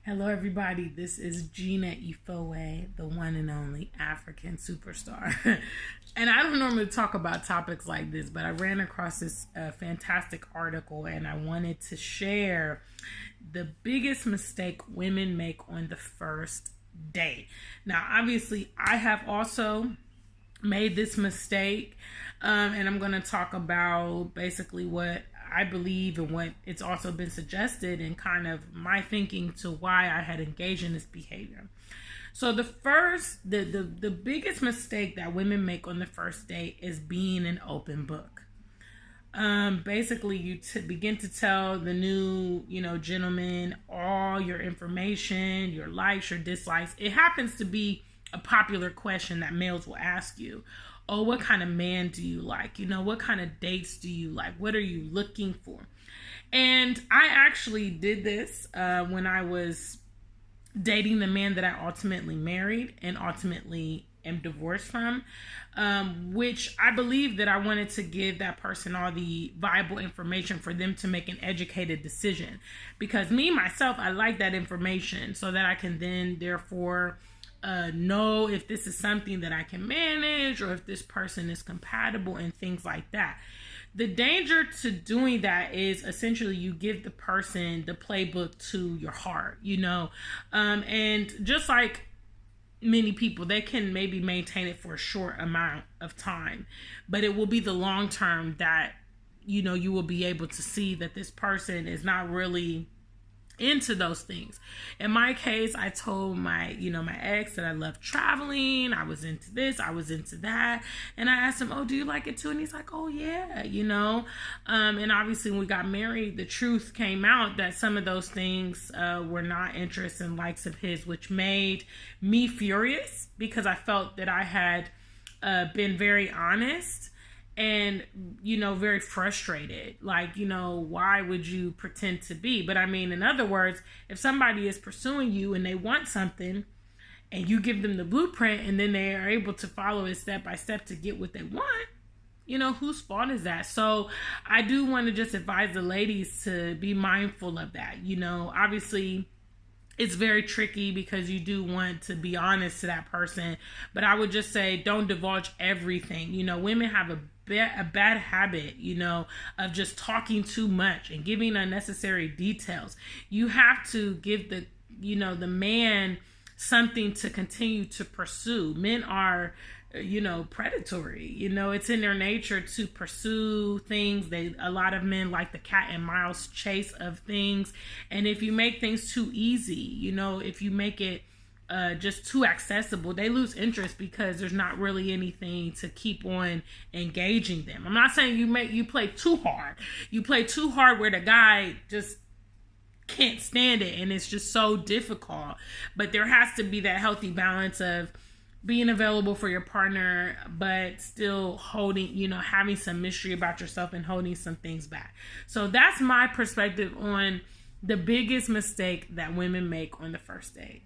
Hello, everybody. This is Gina Ifowe, the one and only African superstar. And I don't normally talk about topics like this, but I ran across this fantastic article and I wanted to share the biggest mistake women make on the first date. Now, obviously, I have also made this mistake, and I'm going to talk about basically what I believe and what it's also been suggested and kind of my thinking to why I had engaged in this behavior. So the biggest mistake that women make on the first date is being an open book. Basically, you begin to tell the new, gentleman all your information, your likes, your dislikes. It happens to be a popular question that males will ask you. Oh, what kind of man do you like? What kind of dates do you like? What are you looking for? And I actually did this when I was dating the man that I ultimately married and ultimately am divorced from, which I believe that I wanted to give that person all the viable information for them to make an educated decision. Because myself, I like that information so that I can then therefore know if this is something that I can manage or if this person is compatible and things like that. The danger to doing that is essentially you give the person the playbook to your heart, and just like many people, they can maybe maintain it for a short amount of time, but it will be the long term that, you will be able to see that this person is not really into those things. In my case, I told my ex that I loved traveling. I was into this, I was into that. And I asked him, oh, do you like it too? And he's like, oh yeah, and obviously when we got married, the truth came out that some of those things were not interests and likes of his, which made me furious because I felt that I had been very honest and, very frustrated. Like, why would you pretend to be? But I mean, in other words, if somebody is pursuing you and they want something and you give them the blueprint and then they are able to follow it step by step to get what they want, whose fault is that? So I do want to just advise the ladies to be mindful of that. Obviously, it's very tricky because you do want to be honest to that person. But I would just say don't divulge everything. Women have a bad habit, of just talking too much and giving unnecessary details. You have to give the man something to continue to pursue. Men are, predatory. It's in their nature to pursue things. A lot of men like the cat and mouse chase of things. And if you make things too easy, if you make it just too accessible, they lose interest because there's not really anything to keep on engaging them. I'm not saying you play too hard. You play too hard where the guy just can't stand it and it's just so difficult. But there has to be that healthy balance of being available for your partner, but still holding, having some mystery about yourself and holding some things back. So that's my perspective on the biggest mistake that women make on the first date.